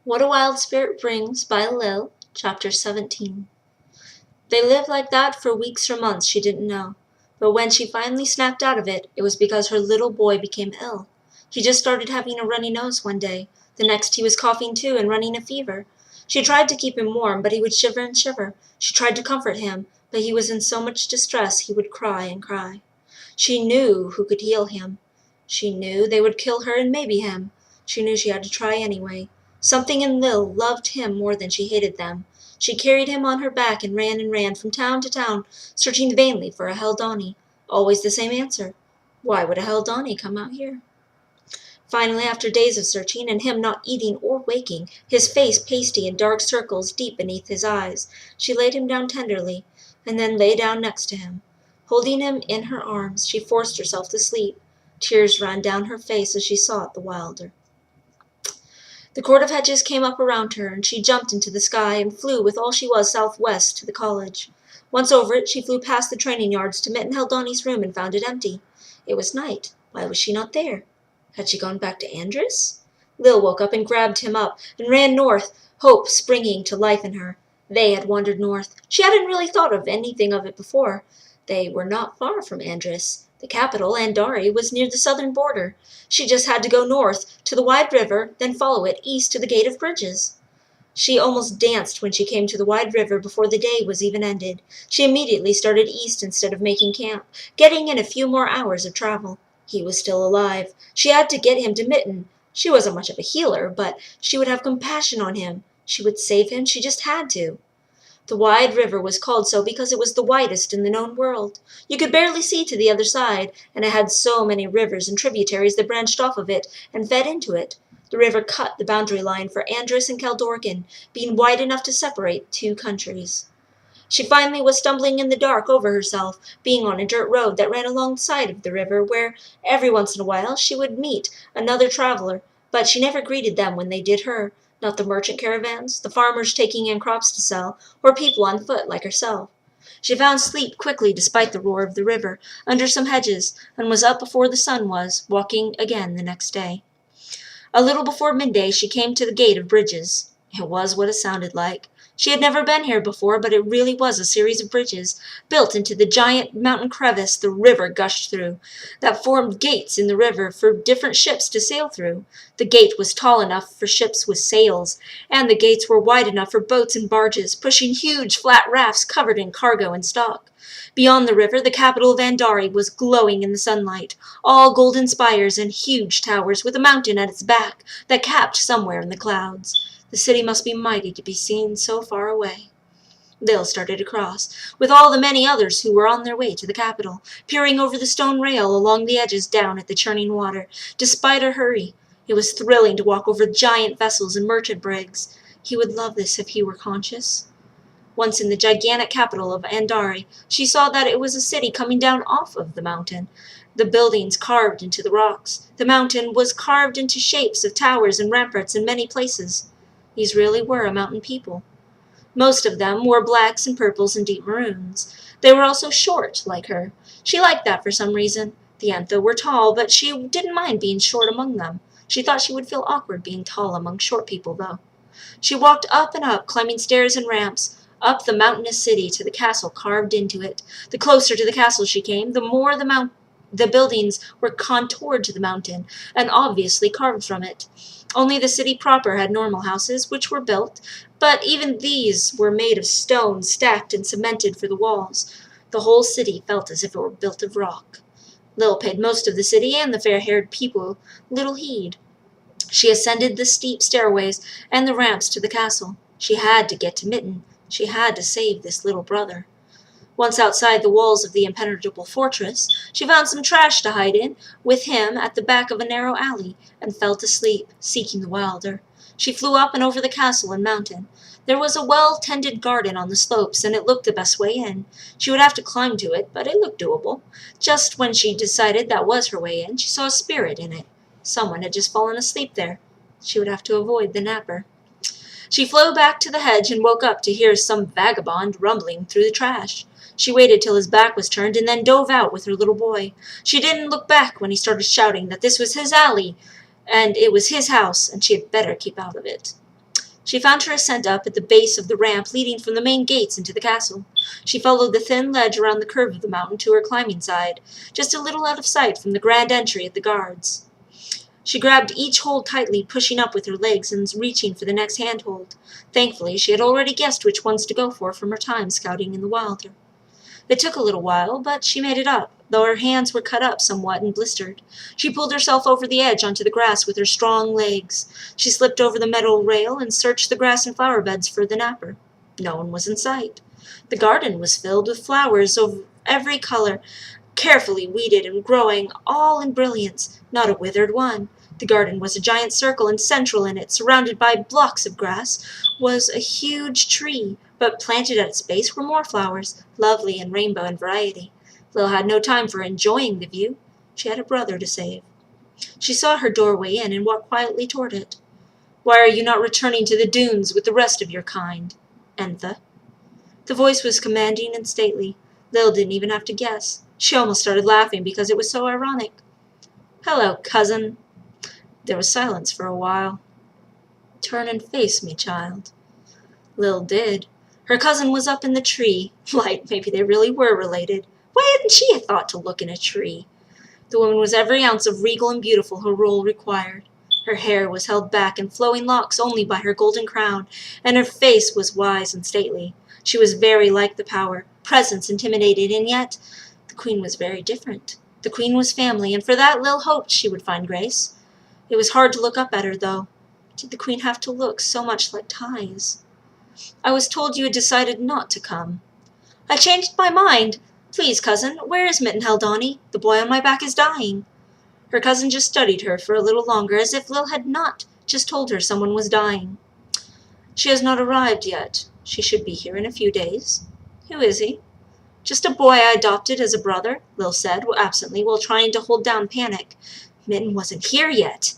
What a Wild Spirit Brings by Lil, Chapter 17. They lived like that for weeks or months, she didn't know. But when she finally snapped out of it, it was because her little boy became ill. He just started having a runny nose one day. The next he was coughing too and running a fever. She tried to keep him warm, but he would shiver and shiver. She tried to comfort him, but he was in so much distress he would cry and cry. She knew who could heal him. She knew they would kill her and maybe him. She knew she had to try anyway. Something in Lil loved him more than she hated them. She carried him on her back and ran from town to town, searching vainly for a Haldani. Always the same answer. Why would a Haldani come out here? Finally, after days of searching, and him not eating or waking, his face pasty and dark circles deep beneath his eyes, she laid him down tenderly, and then lay down next to him. Holding him in her arms, she forced herself to sleep. Tears ran down her face as she sought the wilder. The cord of hedges came up around her, and she jumped into the sky and flew with all she was southwest to the college. Once over it, she flew past the training yards to Mitten Haldani's room and found it empty. It was night. Why was she not there? Had she gone back to Andrus? Lil woke up and grabbed him up and ran north, hope springing to life in her. They had wandered north. She hadn't really thought of anything of it before. They were not far from Andrus. The capital, Andari, was near the southern border. She just had to go north to the wide river, then follow it east to the Gate of Bridges. She almost danced when she came to the wide river before the day was even ended. She immediately started east instead of making camp, getting in a few more hours of travel. He was still alive. She had to get him to Mitten. She wasn't much of a healer, but she would have compassion on him. She would save him. She just had to. The wide river was called so because it was the widest in the known world. You could barely see to the other side, and it had so many rivers and tributaries that branched off of it and fed into it. The river cut the boundary line for Andrus and Kaldorgan, being wide enough to separate two countries. She finally was stumbling in the dark over herself, being on a dirt road that ran alongside of the river, where every once in a while she would meet another traveler, but she never greeted them when they did her. Not the merchant caravans, the farmers taking in crops to sell, or people on foot like herself. She found sleep quickly despite the roar of the river, under some hedges, and was up before the sun was, walking again the next day. A little before midday she came to the Gate of Bridges. It was what it sounded like. She had never been here before, but it really was a series of bridges, built into the giant mountain crevice the river gushed through, that formed gates in the river for different ships to sail through. The gate was tall enough for ships with sails, and the gates were wide enough for boats and barges, pushing huge flat rafts covered in cargo and stock. Beyond the river, the capital of Andari was glowing in the sunlight, all golden spires and huge towers with a mountain at its back that capped somewhere in the clouds. The city must be mighty to be seen so far away. Lil started across, with all the many others who were on their way to the capital, peering over the stone rail along the edges down at the churning water, despite her hurry. It was thrilling to walk over giant vessels and merchant brigs. He would love this if he were conscious. Once in the gigantic capital of Andari, she saw that it was a city coming down off of the mountain, the buildings carved into the rocks. The mountain was carved into shapes of towers and ramparts in many places. These really were a mountain people. Most of them wore blacks and purples and deep maroons. They were also short, like her. She liked that for some reason. The Antho were tall, but she didn't mind being short among them. She thought she would feel awkward being tall among short people, though. She walked up and up, climbing stairs and ramps, up the mountainous city to the castle carved into it. The closer to the castle she came, the more the buildings were contoured to the mountain, and obviously carved from it. Only the city proper had normal houses, which were built, but even these were made of stone, stacked and cemented for the walls. The whole city felt as if it were built of rock. Lil paid most of the city and the fair-haired people little heed. She ascended the steep stairways and the ramps to the castle. She had to get to Mitten. She had to save this little brother. Once outside the walls of the impenetrable fortress, she found some trash to hide in, with him at the back of a narrow alley, and fell to sleep, seeking the wilder. She flew up and over the castle and mountain. There was a well-tended garden on the slopes, and it looked the best way in. She would have to climb to it, but it looked doable. Just when she decided that was her way in, she saw a spirit in it. Someone had just fallen asleep there. She would have to avoid the napper. She flew back to the hedge and woke up to hear some vagabond rumbling through the trash. She waited till his back was turned and then dove out with her little boy. She didn't look back when he started shouting that this was his alley and it was his house and she had better keep out of it. She found her ascent up at the base of the ramp leading from the main gates into the castle. She followed the thin ledge around the curve of the mountain to her climbing side, just a little out of sight from the grand entry at the guards. She grabbed each hold tightly, pushing up with her legs and reaching for the next handhold. Thankfully, she had already guessed which ones to go for from her time scouting in the wilder. It took a little while, but she made it up, though her hands were cut up somewhat and blistered. She pulled herself over the edge onto the grass with her strong legs. She slipped over the metal rail and searched the grass and flower beds for the napper. No one was in sight. The garden was filled with flowers of every color, carefully weeded and growing, all in brilliance, not a withered one. The garden was a giant circle, and central in it, surrounded by blocks of grass, was a huge tree, but planted at its base were more flowers, lovely in rainbow and variety. Lil had no time for enjoying the view. She had a brother to save. She saw her doorway in and walked quietly toward it. "Why are you not returning to the dunes with the rest of your kind, Entha?" The voice was commanding and stately. Lil didn't even have to guess. She almost started laughing because it was so ironic. "Hello, cousin." There was silence for a while. "Turn and face me, child." Lil did. Her cousin was up in the tree. Like, maybe they really were related. Why hadn't she thought to look in a tree? The woman was every ounce of regal and beautiful her role required. Her hair was held back in flowing locks only by her golden crown, and her face was wise and stately. She was very like the power. Presence intimidated, and yet the queen was very different. The queen was family, and for that Lil hoped she would find grace. It was hard to look up at her, though. Did the queen have to look so much like Ties? "I was told you had decided not to come." "I changed my mind. Please, cousin, where is Mitten Haldani? The boy on my back is dying." Her cousin just studied her for a little longer, as if Lil had not just told her someone was dying. "She has not arrived yet. She should be here in a few days." "Who is he?" "Just a boy I adopted as a brother," Lil said absently while trying to hold down panic. Mitten wasn't here yet.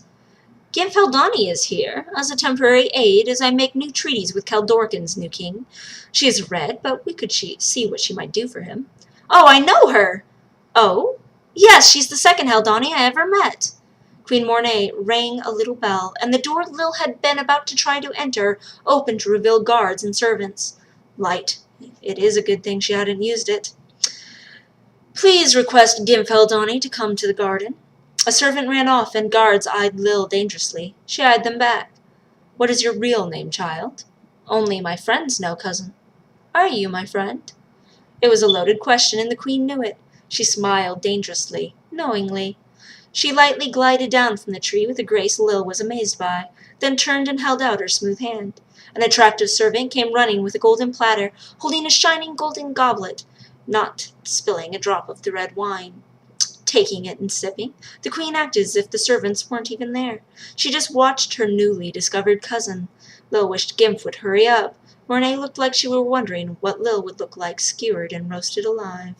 "Gimp Haldani is here, as a temporary aid as I make new treaties with Kaldorkin's new king. She is red, but we could see what she might do for him." "Oh, I know her!" "Oh? Yes, she's the second Haldani I ever met." Queen Mornay rang a little bell, and the door Lil had been about to try to enter opened to reveal guards and servants. Light. It is a good thing she hadn't used it. "Please request Gimp Haldani to come to the garden." A servant ran off, and guards eyed Lil dangerously. She eyed them back. "What is your real name, child?" "Only my friends know, cousin." "Are you my friend?" It was a loaded question, and the queen knew it. She smiled dangerously, knowingly. She lightly glided down from the tree with a grace Lil was amazed by, then turned and held out her smooth hand. An attractive servant came running with a golden platter, holding a shining golden goblet, not spilling a drop of the red wine. Taking it and sipping, the queen acted as if the servants weren't even there. She just watched her newly discovered cousin. Lil wished Gimp would hurry up. Mornay looked like she were wondering what Lil would look like skewered and roasted alive.